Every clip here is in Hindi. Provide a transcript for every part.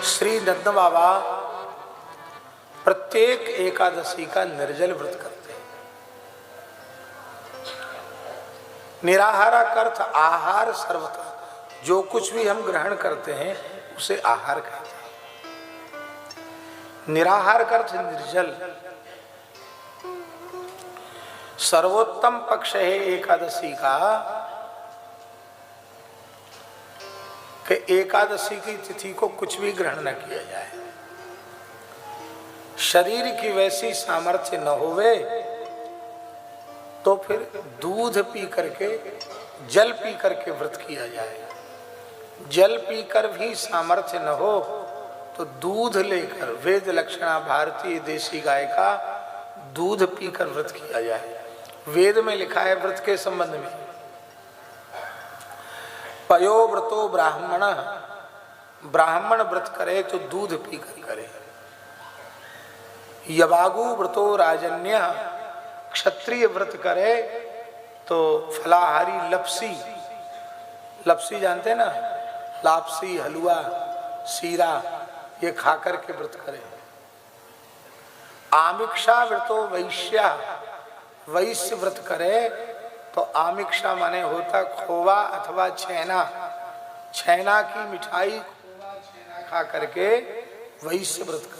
श्री नंद बाबा प्रत्येक एकादशी का निर्जल व्रत करते हैं। निराहारा का अर्थ आहार सर्वथा, जो कुछ भी हम ग्रहण करते हैं उसे आहार कहते हैं। निराहार का अर्थ निर्जल। सर्वोत्तम पक्ष है एकादशी का कि एकादशी की तिथि को कुछ भी ग्रहण न किया जाए। शरीर की वैसी सामर्थ्य न होवे तो फिर दूध पी करके, जल पी करके व्रत किया जाए। जल पीकर भी सामर्थ्य न हो तो दूध लेकर, वेद लक्षणा भारतीय देसी गाय का दूध पीकर व्रत किया जाए। वेद में लिखा है व्रत के संबंध में, पयो व्रतो ब्राह्मण, ब्राह्मण व्रत करे तो दूध पीकर करे। यवागु व्रतो राजन्य, क्षत्रिय व्रत करे तो फलाहारी लपसी, लपसी जानते हैं ना, लापसी, हलवा, सीरा, ये खाकर के व्रत करे। आमिक्षा व्रतो वैश्या, वैश्य व्रत करे तो आमिक्षा माने होता खोवा अथवा छेना, छेना की मिठाई, खोवा छेना खा करके वैश्य व्रत करे।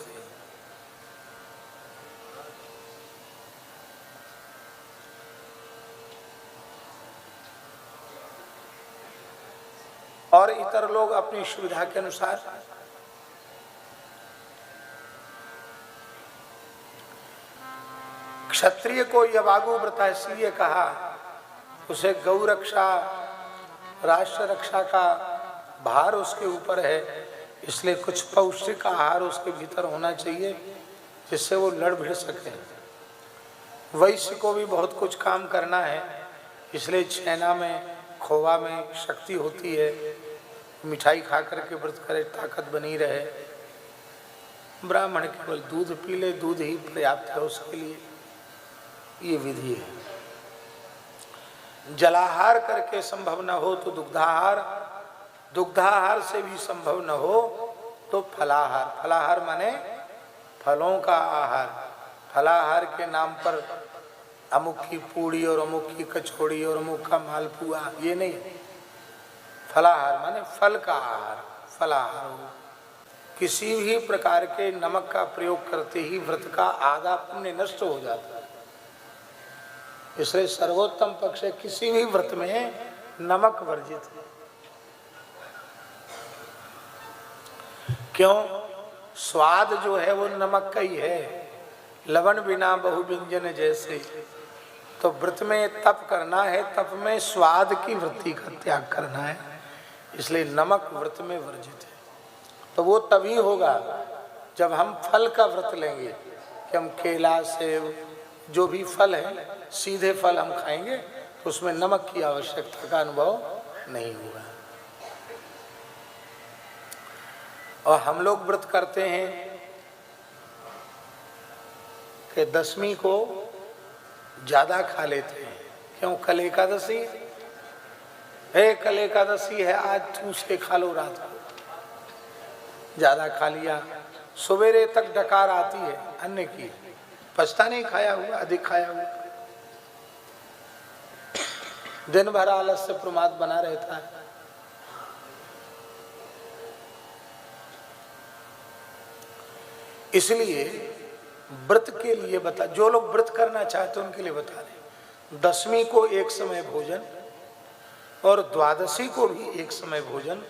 और इतर लोग अपनी सुविधा के अनुसार क्षत्रिय को यवागु व्रत इसलिए कहा, उसे गौ रक्षा, राष्ट्र रक्षा का भार उसके ऊपर है, इसलिए कुछ पौष्टिक आहार उसके भीतर होना चाहिए जिससे वो लड़ भिड़ सके। वैश्य को भी बहुत कुछ काम करना है, इसलिए छेना में, खोवा में शक्ति होती है, मिठाई खा करके व्रत करे, ताकत बनी रहे। ब्राह्मण केवल दूध पी ले, दूध ही पर्याप्त है उसके लिए, ये विधि है। जलाहार करके संभव न हो तो दुग्धाहार, दुग्धाहार से भी संभव न हो तो फलाहार। फलाहार माने फलों का आहार। फलाहार के नाम पर अमुक की पूड़ी और अमुक की कचौड़ी और अमुक का मालपुआ, ये नहीं। फलाहार माने फल का आहार, फलाहार हो। किसी भी प्रकार के नमक का प्रयोग करते ही व्रत का आधा पुण्य नष्ट हो जाता है। इसलिए सर्वोत्तम पक्ष है किसी भी व्रत में नमक वर्जित है। क्यों? स्वाद जो है वो नमक का ही है। लवण बिना बहु व्यंजन जैसे, तो व्रत में तप करना है, तप में स्वाद की वृत्ति का त्याग करना है, इसलिए नमक व्रत में वर्जित है। तो वो तभी होगा जब हम फल का व्रत लेंगे कि हम केला, सेब, जो भी फल है, सीधे फल हम खाएंगे तो उसमें नमक की आवश्यकता का अनुभव नहीं होगा। और हम लोग व्रत करते हैं कि दशमी को ज्यादा खा लेते हैं। क्यों? कल एकादशी है, कल एकादशी है, आज दूसरे खा लो, रात को ज्यादा खा लिया, सवेरे तक डकार आती है अन्न की, पछता नहीं खाया हुआ, अधिक खाया हुआ। दिन भर आलस से प्रमाद बना रहता है। इसलिए व्रत के लिए बता, जो लोग व्रत करना चाहते हैं उनके लिए बता रहे, दशमी को एक समय भोजन और द्वादशी को भी एक समय भोजन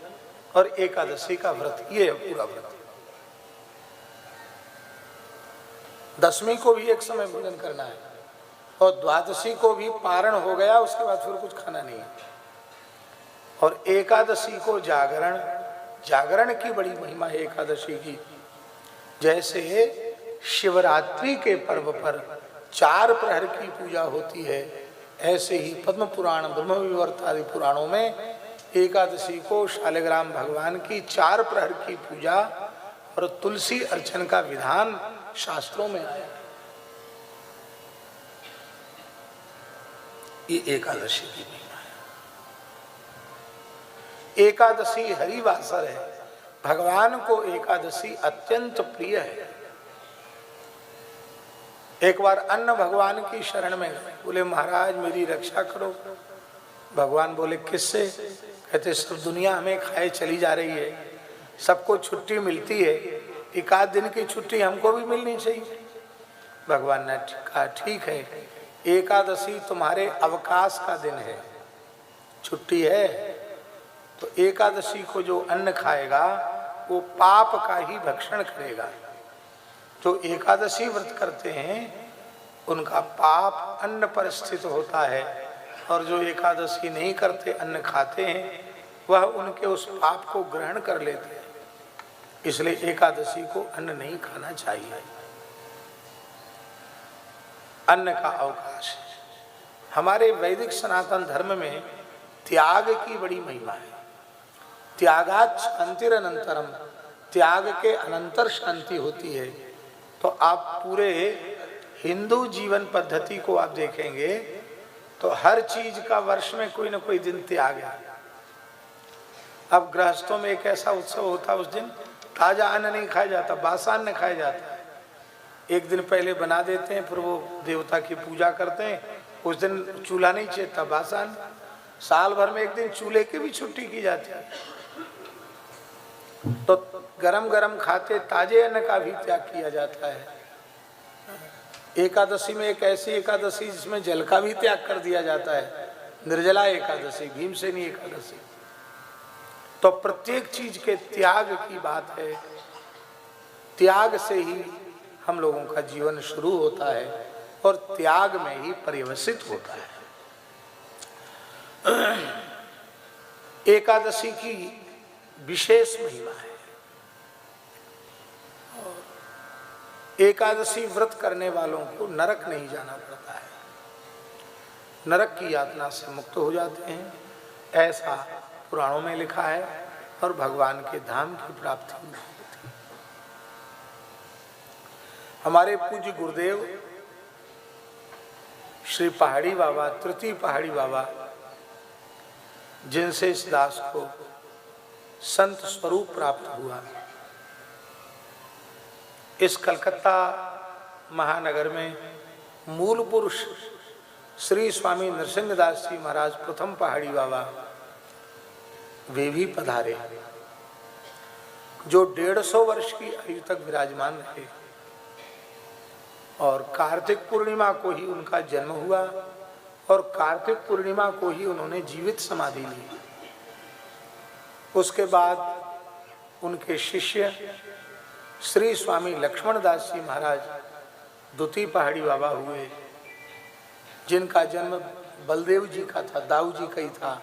और एकादशी का व्रत, ये है पूरा व्रत। दशमी को भी एक समय भोजन करना है और द्वादशी को भी पारण हो गया, उसके बाद फिर कुछ खाना नहीं है। और एकादशी को जागरण, जागरण की बड़ी महिमा है एकादशी की। जैसे शिवरात्रि के पर्व पर 4 प्रहर की पूजा होती है, ऐसे ही पद्म पुराण, ब्रह्म विवर्त आदि पुराणों में एकादशी को शालिग्राम भगवान की 4 प्रहर की पूजा और तुलसी अर्चन का विधान शास्त्रों में आया। ये एकादशी की महिमा है। एकादशी हरिवासर है, भगवान को एकादशी अत्यंत प्रिय है। एक बार अन्न भगवान की शरण में गए, बोले महाराज मेरी रक्षा करो। भगवान बोले किससे? कहते सब दुनिया हमें खाए चली जा रही है, सबको छुट्टी मिलती है, एक आध दिन की छुट्टी हमको भी मिलनी चाहिए। भगवान ने कहा ठीक है, एकादशी तुम्हारे अवकाश का दिन है, छुट्टी है, तो एकादशी को जो अन्न खाएगा वो पाप का ही भक्षण करेगा। जो एकादशी व्रत करते हैं उनका पाप अन्न पर स्थित होता है, और जो एकादशी नहीं करते अन्न खाते हैं वह उनके उस पाप को ग्रहण कर लेते हैं। इसलिए एकादशी को अन्न नहीं खाना चाहिए। अन्न का अवकाश है। हमारे वैदिक सनातन धर्म में त्याग की बड़ी महिमा है। त्यागात् शांतिरनंतरम, त्याग के अनंतर शांति होती है। तो आप पूरे हिंदू जीवन पद्धति को आप देखेंगे तो हर चीज का वर्ष में कोई ना कोई दिन त्याग है। अब गृहस्थों में एक ऐसा उत्सव होता है, उस दिन ताजा अन्न नहीं खाया जाता, बासा अन्न खाया जाता है। एक दिन पहले बना देते हैं, फिर वो देवता की पूजा करते हैं, उस दिन चूल्हा नहीं चेता, बासा अन्न। साल भर में एक दिन चूल्हे की भी छुट्टी की जाती है। तो गरम गरम खाते ताजे अन्न का भी त्याग किया जाता है। एकादशी में एक ऐसी एकादशी जिसमें जल का भी त्याग कर दिया जाता है, निर्जला एकादशी, भीमसेनी एकादशी। तो प्रत्येक चीज के त्याग की बात है। त्याग से ही हम लोगों का जीवन शुरू होता है और त्याग में ही पर्यवसित होता है। एकादशी की विशेष महिमा है। एकादशी व्रत करने वालों को नरक नहीं जाना पड़ता है, नरक की यातना से मुक्त हो जाते हैं, ऐसा पुराणों में लिखा है, और भगवान के धाम की प्राप्ति होती है। हमारे पूज्य गुरुदेव श्री पहाड़ी बाबा, तृतीय पहाड़ी बाबा, जिनसे इस दास को संत स्वरूप प्राप्त हुआ, इस कलकत्ता महानगर में मूल पुरुष श्री स्वामी नृसिंहदास जी महाराज प्रथम पहाड़ी बाबा वे भी पधारे, जो 150 वर्ष की आयु तक विराजमान रहे। और कार्तिक पूर्णिमा को ही उनका जन्म हुआ और कार्तिक पूर्णिमा को ही उन्होंने जीवित समाधि ली। उसके बाद उनके शिष्य श्री स्वामी लक्ष्मण दास जी महाराज द्वितीय पहाड़ी बाबा हुए, जिनका जन्म बलदेव जी का था, दाऊ जी का ही था।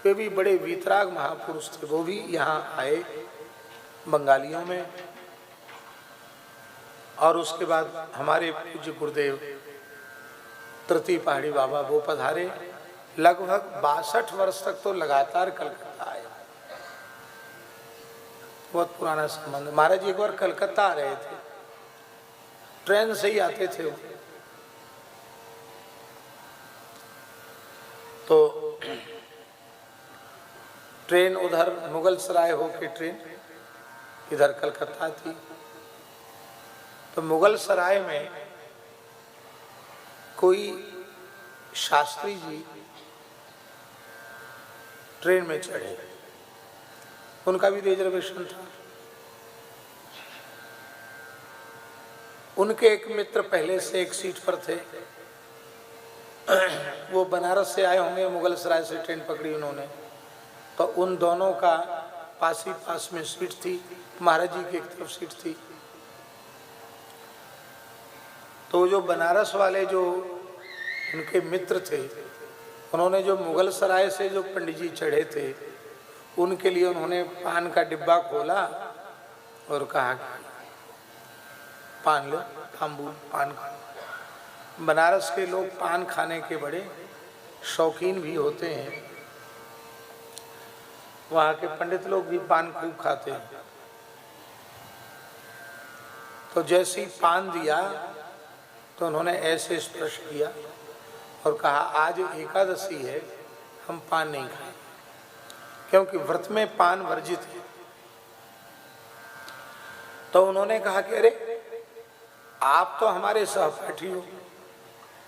वे भी बड़े वीतराग महापुरुष थे, वो भी यहाँ आए बंगालियों में। और उसके बाद हमारे पूज्य गुरुदेव तृतीय पहाड़ी बाबा वो पधारे। लगभग 62 वर्ष तक तो लगातार कलकत्ता आए, बहुत पुराना संबंध। महाराज एक बार कलकत्ता आ रहे थे, ट्रेन से ही आते थे वो, तो ट्रेन उधर मुगल सराय होके ट्रेन इधर कलकत्ता थी। तो मुगल सराय में कोई शास्त्री जी ट्रेन में चढ़े, उनका भी रिजर्वेशन था। उनके एक मित्र पहले से एक सीट पर थे, वो बनारस से आए होंगे, मुगल सराय से ट्रेन पकड़ी उन्होंने। तो उन दोनों का पास ही पास में सीट थी, महाराज जी की एक तरफ सीट थी। तो जो बनारस वाले जो उनके मित्र थे, उन्होंने जो मुगल सराय से जो पंडित जी चढ़े थे, उनके लिए उन्होंने पान का डिब्बा खोला और कहा कि पान लो, तांबूल पान खा। बनारस के लोग पान खाने के बड़े शौकीन भी होते हैं, वहाँ के पंडित लोग भी पान खूब खाते हैं। तो जैसे ही पान दिया तो उन्होंने ऐसे स्पर्श किया और कहा आज एकादशी है, हम पान नहीं खाएं, क्योंकि व्रत में पान वर्जित है। तो उन्होंने कहा कि अरे आप तो हमारे सहपाठी हो,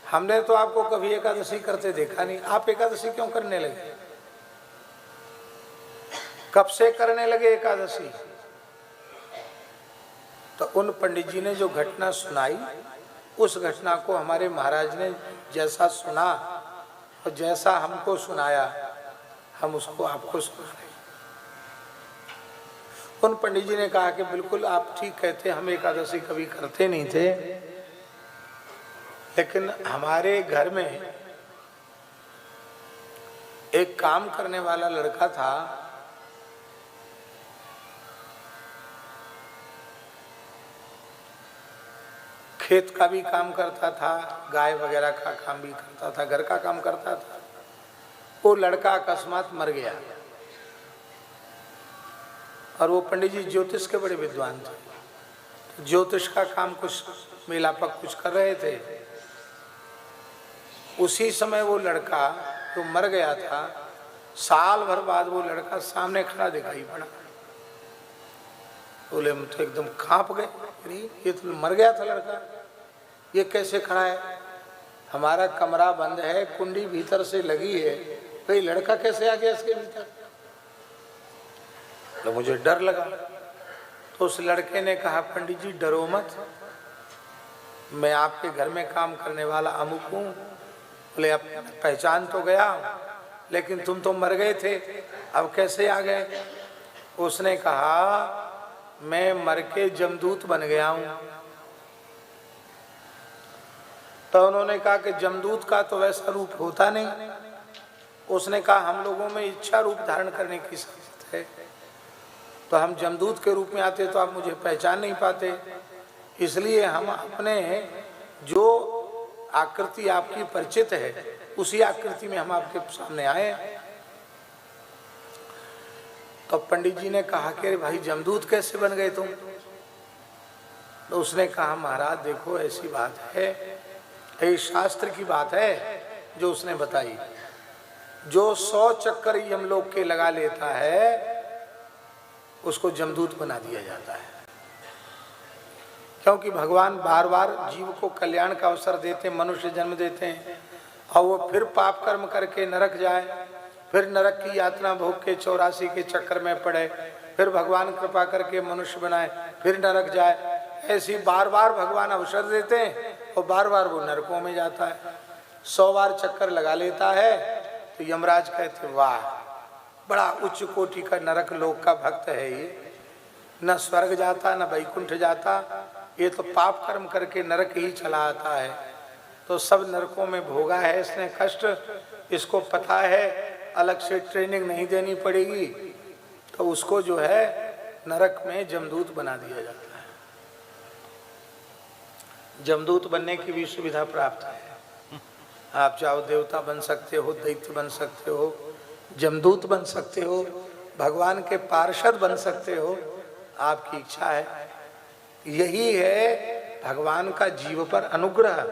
हमने तो आपको कभी एकादशी करते देखा नहीं, आप एकादशी क्यों करने लगे? कब से करने लगे एकादशी? तो उन पंडित जी ने जो घटना सुनाई, उस घटना को हमारे महाराज ने जैसा सुना और जैसा हमको सुनाया, हम उसको आपको सुना रहे। उन पंडित जी ने कहा कि बिल्कुल आप ठीक कहते, हम एकादशी कभी करते नहीं थे, लेकिन हमारे घर में एक काम करने वाला लड़का था, खेत का भी काम करता था, गाय वगैरह का काम भी करता था, घर का काम करता था। वो लड़का अकस्मात मर गया और वो पंडित जी ज्योतिष के बड़े विद्वान थे, ज्योतिष का काम कुछ मेलापक कुछ कर रहे थे। उसी समय वो लड़का जो मर गया था, साल भर बाद वो लड़का सामने खड़ा दिखाई पड़ा। बोले हम तो एकदम कांप गए, अरे ये तो मर गया था लड़का, ये कैसे खड़ा है? हमारा कमरा बंद है, कुंडी भीतर से लगी है, तो ये लड़का कैसे आ गया इसके भीतर? तो मुझे डर लगा। तो उस लड़के ने कहा पंडित जी डरो मत, मैं आपके घर में काम करने वाला अमुक हूँ। बोले अब पहचान तो गया, लेकिन तुम तो मर गए थे, अब कैसे आ गए? उसने कहा मैं मर के जमदूत बन गया हूँ। तो उन्होंने कहा कि जमदूत का तो वैसा रूप होता नहीं। उसने कहा हम लोगों में इच्छा रूप धारण करने की सामर्थ्य है, तो हम जमदूत के रूप में आते तो आप मुझे पहचान नहीं पाते, इसलिए हम अपने जो आकृति आपकी परिचित है उसी आकृति में हम आपके सामने आए। तो पंडित जी ने कहा कि अरे भाई जमदूत कैसे बन गए तुम? तो उसने कहा महाराज देखो ऐसी बात है, ये शास्त्र की बात है जो उसने बताई। जो 100 चक्कर यमलोक के लगा लेता है उसको जमदूत बना दिया जाता है, क्योंकि भगवान बार बार जीव को कल्याण का अवसर देते, मनुष्य जन्म देते हैं और वो फिर पाप कर्म करके नरक जाए, फिर नरक की यातना भोग के 84 के चक्कर में पड़े, फिर भगवान कृपा करके मनुष्य बनाए, फिर नरक जाए। ऐसी बार बार भगवान अवसर देते हैं और बार बार वो नरकों में जाता है। 100 बार चक्कर लगा लेता है तो यमराज कहते वाह बड़ा उच्च कोटि का नरक लोक का भक्त है ये, न स्वर्ग जाता न वैकुंठ जाता, ये तो पाप कर्म करके नरक ही चला आता है। तो सब नरकों में भोगा है इसने कष्ट, इसको पता है, अलग से ट्रेनिंग नहीं देनी पड़ेगी, तो उसको जो है नरक में जमदूत बना दिया जाता है। जमदूत बनने की भी सुविधा प्राप्त है, आप चाहो देवता बन सकते हो, दैत्य बन सकते हो, जमदूत बन सकते हो, भगवान के पार्षद बन सकते हो, आपकी इच्छा है। यही है भगवान का जीव पर अनुग्रह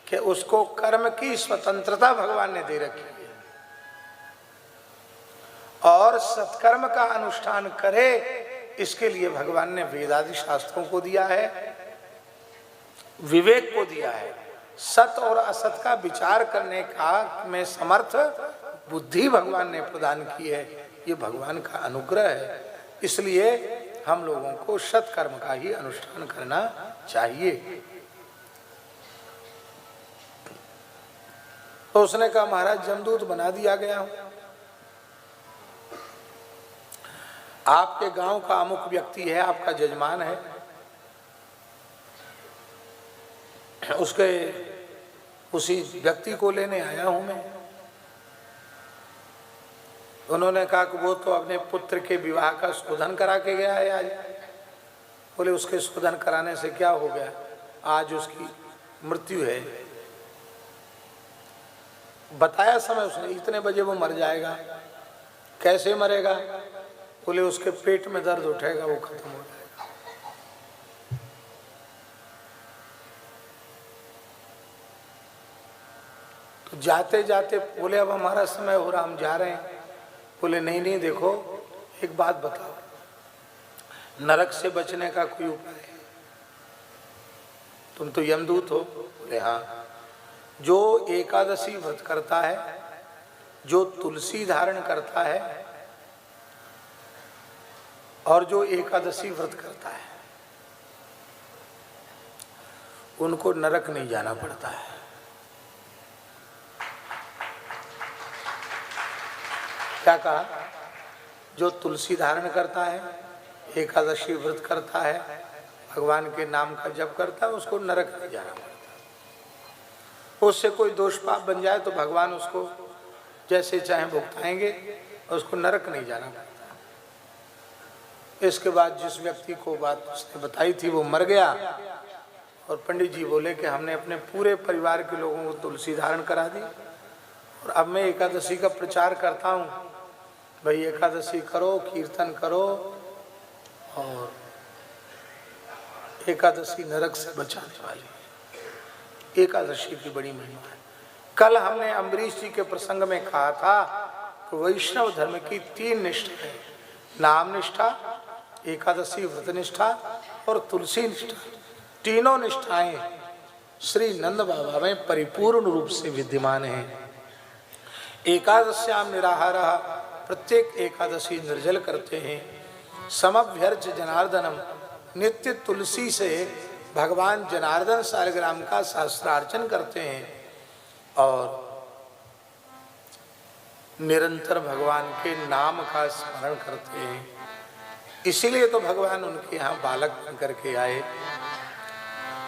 कि उसको कर्म की स्वतंत्रता भगवान ने दे रखी है और सत्कर्म का अनुष्ठान करे, इसके लिए भगवान ने वेदादि शास्त्रों को दिया है, विवेक को दिया है, सत और असत का विचार करने का में समर्थ बुद्धि भगवान ने प्रदान की है। ये भगवान का अनुग्रह है, इसलिए हम लोगों को सत्कर्म का ही अनुष्ठान करना चाहिए। तो उसने कहा महाराज जमदूत बना दिया गया हूं, आपके गांव का अमुक व्यक्ति है, आपका जजमान है, उसके उसी व्यक्ति को लेने आया हूं मैं। उन्होंने कहा कि वो तो अपने पुत्र के विवाह का शोधन करा के गया है आज। बोले उसके शोधन कराने से क्या हो गया, आज उसकी मृत्यु है। बताया समय उसने, इतने बजे वो मर जाएगा। कैसे मरेगा? बोले उसके पेट में दर्द उठेगा, वो खत्म हो जाएगा। तो जाते जाते बोले अब हमारा समय हो रहा, हम जा रहे हैं। बोले नहीं नहीं देखो एक बात बताओ, नरक से बचने का कोई उपाय है? तुम तो यमदूत हो। बोले हाँ। जो एकादशी व्रत करता है, जो तुलसी धारण करता है और जो एकादशी व्रत करता है, उनको नरक नहीं जाना पड़ता है। क्या कहा? जो तुलसी धारण करता है, एकादशी व्रत करता है, भगवान के नाम का जप करता है, उसको नरक नहीं जाना पड़ता। उससे कोई दोष पाप बन जाए तो भगवान उसको जैसे चाहे भुगताएंगे, उसको नरक नहीं जाना पड़ता। इसके बाद जिस व्यक्ति को बात उसने बताई थी वो मर गया, और पंडित जी बोले कि हमने अपने पूरे परिवार के लोगों को तुलसी धारण करा दी, और अब मैं एकादशी का प्रचार करता हूँ, भाई एकादशी करो, कीर्तन करो, और एकादशी नरक से बचाने वाली है। एकादशी की बड़ी महिमा है। कल हमने अम्बरीश जी के प्रसंग में कहा था कि वैष्णव धर्म की 3 निष्ठा है, नाम निष्ठा, एकादशी व्रत निष्ठा और तुलसी निष्ठा। तीनों निष्ठाएं श्री नंद बाबा में परिपूर्ण रूप से विद्यमान हैं। एकादश्याम निराहारः, प्रत्येक एकादशी निर्जल करते हैं। समभ्यर्च जनार्दनम, नित्य तुलसी से भगवान जनार्दन सालग्राम का सहस्त्रार्चन करते हैं, और निरंतर भगवान के नाम का स्मरण करते हैं। इसीलिए तो भगवान उनके यहाँ बालक बन करके आए।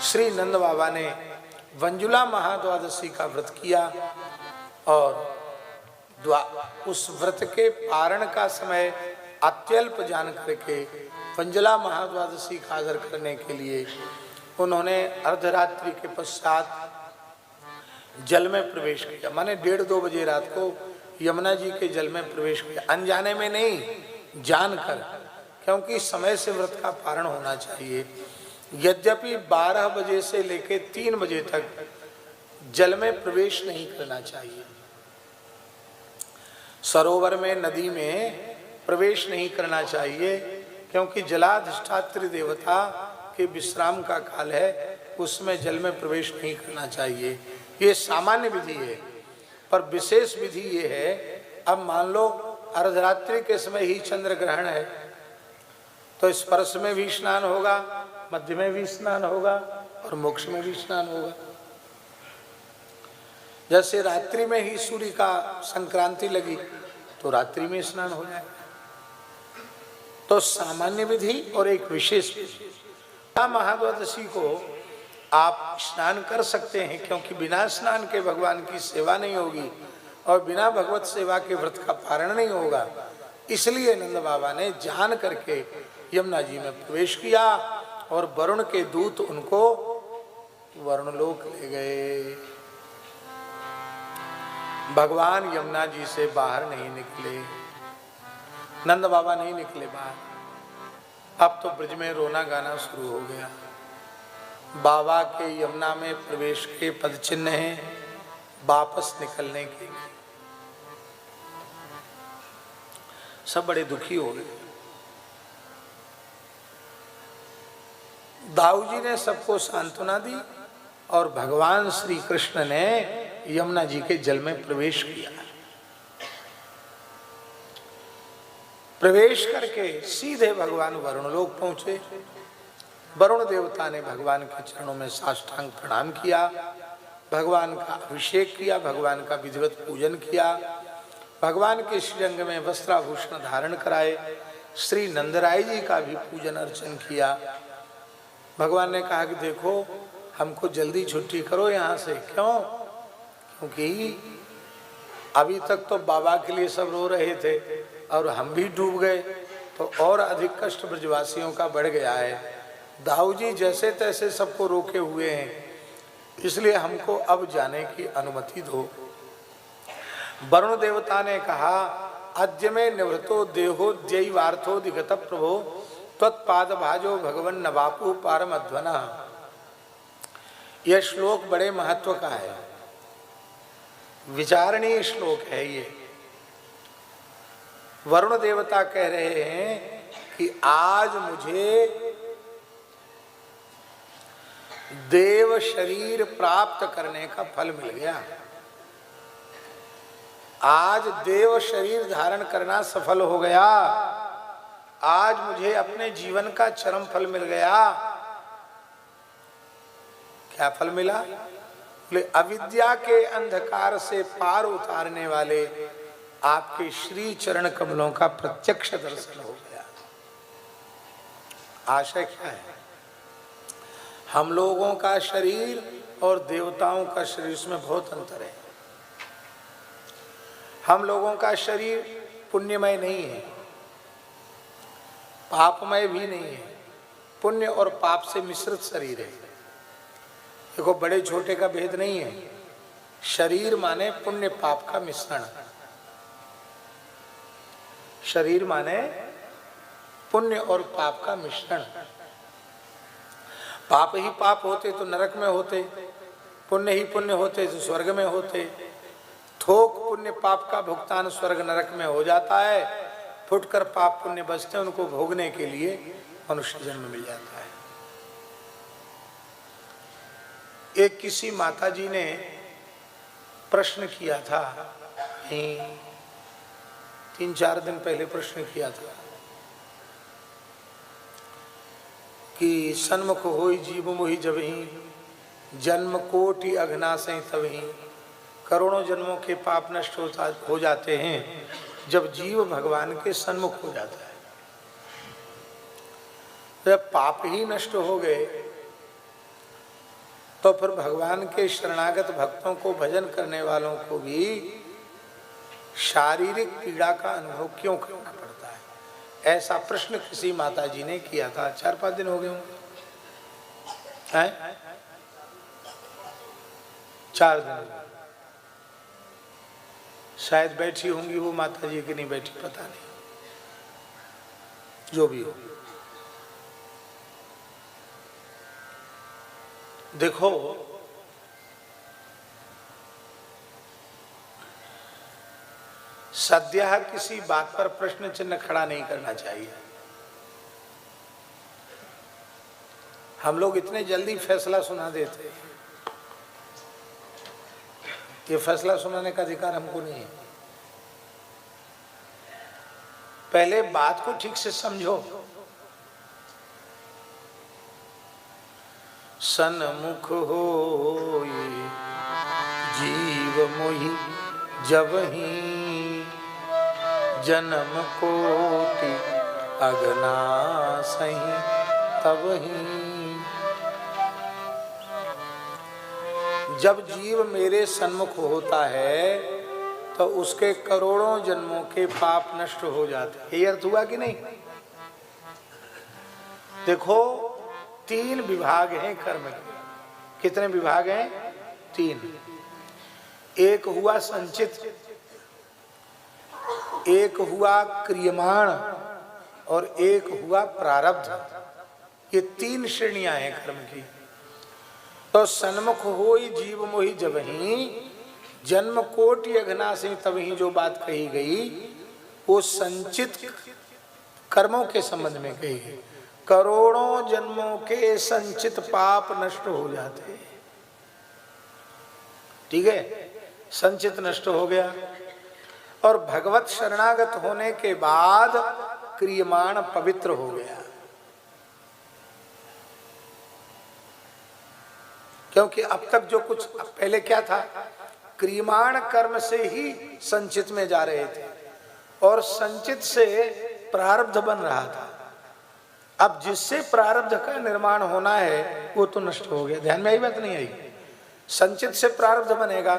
श्री नंद बाबा ने वंजुला महाद्वादशी का व्रत किया, और उस व्रत के पारण का समय अत्यल्प जान करके वंजुला महाद्वादशी का आदर करने के लिए उन्होंने अर्धरात्रि के पश्चात जल में प्रवेश किया। माने 1:30-2 बजे रात को यमुना जी के जल में प्रवेश किया, अनजाने में नहीं, जानकर, क्योंकि समय से व्रत का पारण होना चाहिए। यद्यपि 12 बजे से लेकर 3 बजे तक जल में प्रवेश नहीं करना चाहिए। सरोवर में, नदी में प्रवेश नहीं करना चाहिए, क्योंकि जलाधिष्ठात्री देवता के विश्राम का काल है, उसमें जल में प्रवेश नहीं करना चाहिए। ये सामान्य विधि है, पर विशेष विधि ये है, अब मान लो अर्धरात्रि के समय ही चंद्र ग्रहण है, तो स्पर्श में भी स्नान होगा, मध्य में भी स्नान होगा और मोक्ष में भी स्नान होगा। जैसे रात्रि में ही सूर्य का संक्रांति लगी तो रात्रि में स्नान हो जाए। तो सामान्य विधि और एक विशेष विधि। महाद्वादशी को आप स्नान कर सकते हैं, क्योंकि बिना स्नान के भगवान की सेवा नहीं होगी और बिना भगवत सेवा के व्रत का पारण नहीं होगा। इसलिए नंद बाबा ने जान करके यमुना जी में प्रवेश किया, और वरुण के दूत उनको वरुणलोक ले गए। भगवान यमुना जी से बाहर नहीं निकले, नंद बाबा नहीं निकले बाहर। अब तो ब्रज में रोना गाना शुरू हो गया। बाबा के यमुना में प्रवेश के पद चिन्ह हैं, वापस निकलने के। सब बड़े दुखी हो गए। दाऊ जी ने सबको सांत्वना दी, और भगवान श्री कृष्ण ने यमुना जी के जल में प्रवेश किया। प्रवेश करके सीधे भगवान वरुणलोक पहुंचे। वरुण देवता ने भगवान के चरणों में साष्टांग प्रणाम किया, भगवान का अभिषेक किया, भगवान का विधिवत पूजन किया, भगवान के श्रीअंग में वस्त्राभूषण धारण कराए, श्री नंदराय जी का भी पूजन अर्चन किया। भगवान ने कहा कि देखो, हमको जल्दी छुट्टी करो यहाँ से। क्यों? क्योंकि अभी तक तो बाबा के लिए सब रो रहे थे, और हम भी डूब गए, तो और अधिक कष्ट ब्रजवासियों का बढ़ गया है। दाऊ जी जैसे तैसे सबको रोके हुए हैं, इसलिए हमको अब जाने की अनुमति दो। वरुण देवता ने कहा, अद्य में निवृतो देहो द्यैवार्थो दिगत प्रभो त्वत्पाद भाजो भगवन नवापु पारमध्वना। यह श्लोक बड़े महत्व का है, विचारणीय श्लोक है ये। वरुण देवता कह रहे हैं कि आज मुझे देव शरीर प्राप्त करने का फल मिल गया, आज देव शरीर धारण करना सफल हो गया, आज मुझे अपने जीवन का चरम फल मिल गया। क्या फल मिला? बोले अविद्या के अंधकार से पार उतारने वाले आपके श्री चरण कमलों का प्रत्यक्ष दर्शन हो गया। आशय क्या है? हम लोगों का शरीर और देवताओं का शरीर, इसमें बहुत अंतर है। हम लोगों का शरीर पुण्यमय नहीं है, पापमय भी नहीं है, पुण्य और पाप से मिश्रित शरीर है। देखो, बड़े छोटे का भेद नहीं है। शरीर माने पुण्य पाप का मिश्रण, शरीर माने पुण्य और पाप का मिश्रण। पाप ही पाप होते तो नरक में होते, पुण्य ही पुण्य होते तो स्वर्ग में होते। थोक पुण्य पाप का भुगतान स्वर्ग नरक में हो जाता है, फुटकर पाप पुण्य बचते, उनको भोगने के लिए मनुष्य जन्म मिल जाता है। एक किसी माताजी ने प्रश्न किया था, 3-4 दिन पहले प्रश्न किया था कि सन्मुख होई जीव मोहि जबहि, जन्म कोटि अघनासहि तबहि। करोड़ों जन्मों के पाप नष्ट हो जाते हैं जब जीव भगवान के सन्मुख हो जाता है। जब पाप ही नष्ट हो गए तो फिर भगवान के शरणागत भक्तों को, भजन करने वालों को भी शारीरिक पीड़ा का अनुभव क्यों करना पड़ता है? ऐसा प्रश्न किसी माताजी ने किया था। 4-5 दिन हो गए होंगे, 4 दिन शायद बैठी होंगी वो माताजी कि नहीं बैठी, पता नहीं, जो भी हो। देखो, सद्यः किसी बात पर प्रश्न चिन्ह खड़ा नहीं करना चाहिए। हम लोग इतने जल्दी फैसला सुना देते हैं, ये फैसला सुनाने का अधिकार हमको नहीं है। पहले बात को ठीक से समझो। सन्मुख होई जीव मोहि जबहि, जन्म कोटि अघनासहि तबहि। जब जीव मेरे सन्मुख होता है तो उसके करोड़ों जन्मों के पाप नष्ट हो जाते हैं। ये अर्थ हुआ कि नहीं? देखो, 3 विभाग हैं कर्म के। कितने विभाग हैं? 3। एक हुआ संचित, एक हुआ क्रियमाण और एक हुआ प्रारब्ध। ये 3 श्रेणियां हैं कर्म की। तो सन्मुख होई जीव मोहि जबहि, जन्म कोटि अघनासहि तबहि जो बात कही गई वो संचित कर्मों के संबंध में कही गई। करोड़ों जन्मों के संचित पाप नष्ट हो जाते हैं। ठीक है, संचित नष्ट हो गया। और भगवत शरणागत होने के बाद क्रियमाण पवित्र हो गया। क्योंकि अब तक जो कुछ पहले क्या था, क्रियमाण कर्म से ही संचित में जा रहे थे और संचित से प्रारब्ध बन रहा था। अब जिससे प्रारब्ध का निर्माण होना है वो तो नष्ट हो गया। ध्यान में आई बात नहीं आई? संचित से प्रारब्ध बनेगा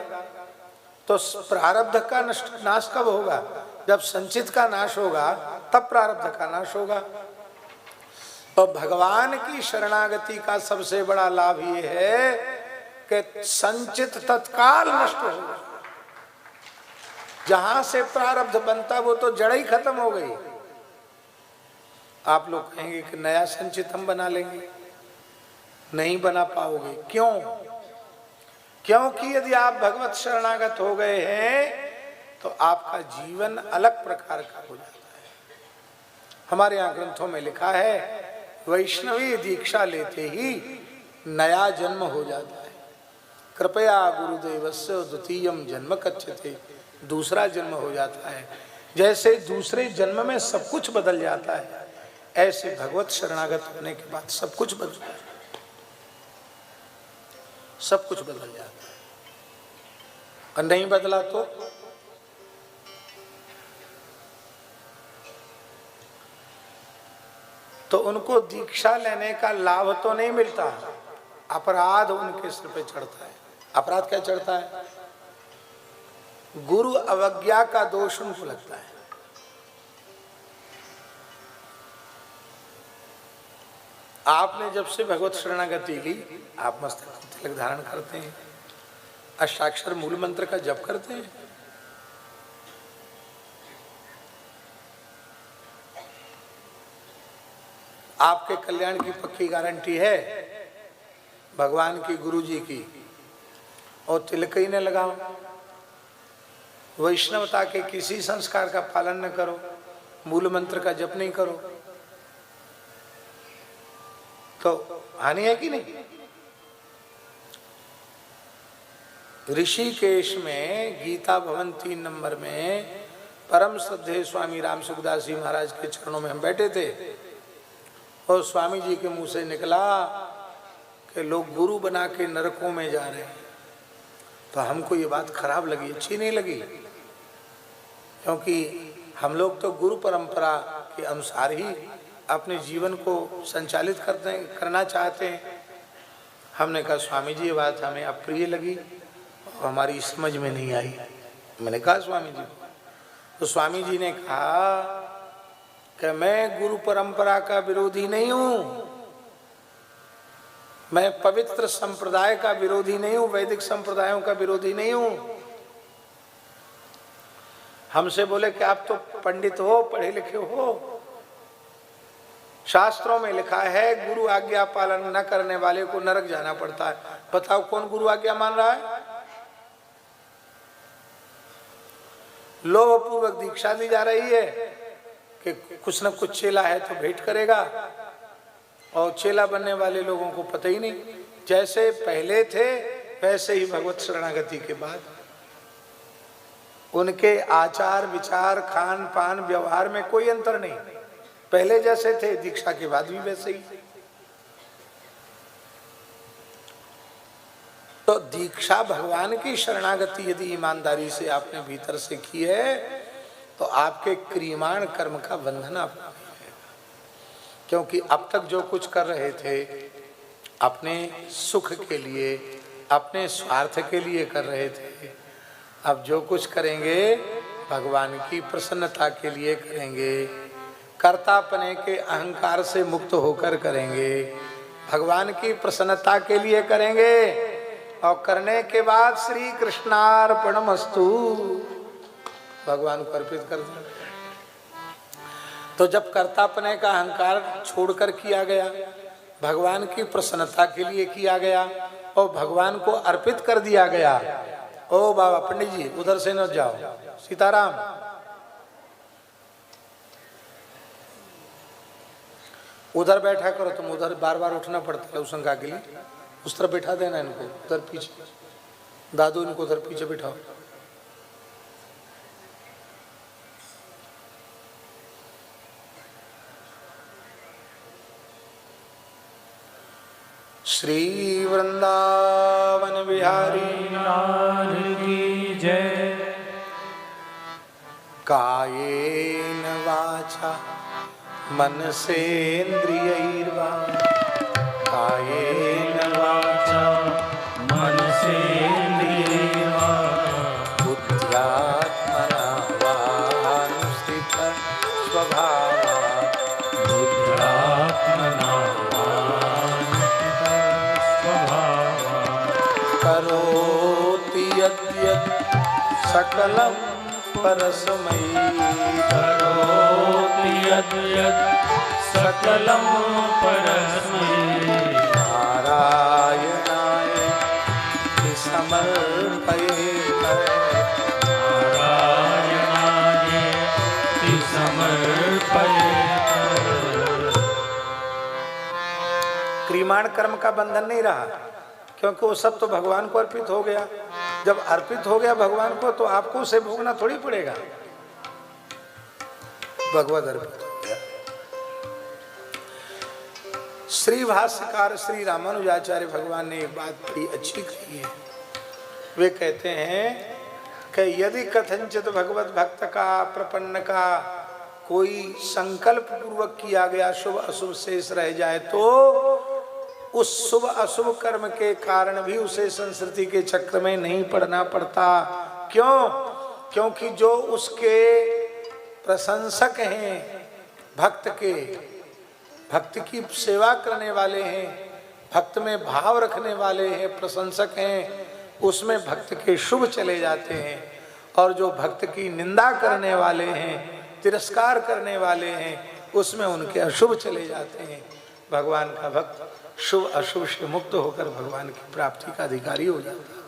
तो प्रारब्ध का नाश कब होगा? जब संचित का नाश होगा तब प्रारब्ध का नाश होगा। तो भगवान की शरणागति का सबसे बड़ा लाभ ये है कि संचित तत्काल नष्ट होगा। जहां से प्रारब्ध बनता वो तो जड़ ही खत्म हो गई। आप लोग कहेंगे कि नया संचित हम बना लेंगे, नहीं बना पाओगे। क्यों? क्योंकि यदि आप भगवत शरणागत हो गए हैं तो आपका जीवन अलग प्रकार का हो जाता है। हमारे यहाँ ग्रंथों में लिखा है वैष्णवी दीक्षा लेते ही नया जन्म हो जाता है। कृपया गुरुदेवस्य द्वितीयम जन्म कच्छते, दूसरा जन्म हो जाता है। जैसे दूसरे जन्म में सब कुछ बदल जाता है, ऐसे भगवत शरणागत होने के बाद सब कुछ बदल जाता है, सब कुछ बदल जाता है। और नहीं बदला तो उनको दीक्षा लेने का लाभ तो नहीं मिलता, अपराध उनके सिर पे चढ़ता है। अपराध क्या चढ़ता है? गुरु अवज्ञा का दोष उनको लगता है। आपने जब से भगवत शरणागति ली, आप मस्तक पर तिलक धारण करते हैं, अष्टाक्षर मूल मंत्र का जप करते हैं, आपके कल्याण की पक्की गारंटी है भगवान की, गुरु जी की। और तिलक ही न लगाओ, वैष्णवता के किसी संस्कार का पालन न करो, मूल मंत्र का जप नहीं करो, तो हानि है कि नहीं? ऋषिकेश में गीता भवन 3 नंबर में परम श्रद्धेय स्वामी राम सुखदास जी महाराज के चरणों में हम बैठे थे, और स्वामी जी के मुंह से निकला कि लोग गुरु बना के नरकों में जा रहे हैं। तो हमको ये बात खराब लगी, अच्छी नहीं लगी, क्योंकि हम लोग तो गुरु परंपरा के अनुसार ही अपने जीवन को संचालित करना चाहते हैं। हमने कहा स्वामी जी ये बात हमें अप्रिय लगी और हमारी समझ में नहीं आई। मैंने कहा स्वामी जी, तो स्वामी जी ने कहा कि मैं गुरु परंपरा का विरोधी नहीं हूं, मैं पवित्र संप्रदाय का विरोधी नहीं हूं, वैदिक संप्रदायों का विरोधी नहीं हूं। हमसे बोले कि आप तो पंडित हो, पढ़े लिखे हो, शास्त्रों में लिखा है गुरु आज्ञा पालन न करने वाले को नरक जाना पड़ता है। बताओ कौन गुरु आज्ञा मान रहा है? लोभपूर्वक दीक्षा दी जा रही है कि कुछ न कुछ चेला है तो भेंट करेगा, और चेला बनने वाले लोगों को पता ही नहीं। जैसे पहले थे वैसे ही भगवत शरणागति के बाद उनके आचार विचार खान पान व्यवहार में कोई अंतर नहीं, पहले जैसे थे दीक्षा के बाद भी वैसे ही। तो दीक्षा भगवान की शरणागति यदि ईमानदारी से आपने भीतर से की है तो आपके क्रियमाण कर्म का बंधन आपको नहीं रहेगा। क्योंकि अब तक जो कुछ कर रहे थे अपने सुख के लिए, अपने स्वार्थ के लिए कर रहे थे, अब जो कुछ करेंगे भगवान की प्रसन्नता के लिए करेंगे, कर्तापने के अहंकार से मुक्त होकर करेंगे, भगवान की प्रसन्नता के लिए करेंगे, और करने के बाद श्री कृष्णार्पणमस्तु भगवान को अर्पित कर दें। तो जब कर्तापने का अहंकार छोड़कर किया गया, भगवान की प्रसन्नता के लिए किया गया और भगवान को अर्पित कर दिया गया। ओ बाबा पंडित जी उधर से न जाओ, सीताराम उधर बैठा करो, तुम उधर बार बार उठना पड़ता है उस के लिए, उस तरफ बैठा देना इनको, उधर पीछे दादू इनको उधर पीछे बिठाओ। श्री वृंदावन बिहारी लाल की जय। कायेन वाचा मनसेन्द्रियैर्वा, कायेन वाचा मनसेन्द्रियैर्वा, बुद्ध्यात्मना वानुस्थितः स्वभावात्, बुद्ध्यात्मना वानुस्थितः स्वभावात्, करोति यद्यत् सकलं परस्मै, करोति यद्यत् सकलं परस्मै, नारायणाय समर्पयेत्, नारायणाय समर्पयेत्। क्रियमाण कर्म का बंधन नहीं रहा, क्योंकि वो सब तो भगवान को अर्पित हो गया। जब अर्पित हो गया भगवान को तो आपको उसे भोगना थोड़ी पड़ेगा, भगवद अर्पित हो गया। श्री भाष्यकार श्री रामानुजाचार्य भगवान ने एक बात बड़ी अच्छी कही है। वे कहते हैं कि यदि कथनचित भगवत भक्त का प्रपन्न का कोई संकल्प पूर्वक किया गया शुभ अशुभ शेष रह जाए तो उस शुभ अशुभ कर्म के कारण भी उसे संस्कृति के चक्र में नहीं पड़ना पड़ता। क्यों? क्योंकि जो उसके प्रशंसक हैं, भक्त के, भक्त की सेवा करने वाले हैं, भक्त में भाव रखने वाले हैं, प्रशंसक हैं, उसमें भक्त के शुभ चले जाते हैं। और जो भक्त की निंदा करने वाले हैं, तिरस्कार करने वाले हैं, उसमें उनके अशुभ चले जाते हैं। भगवान का भक्त शुभ अशुभ से मुक्त होकर भगवान की प्राप्ति का अधिकारी हो जाता है।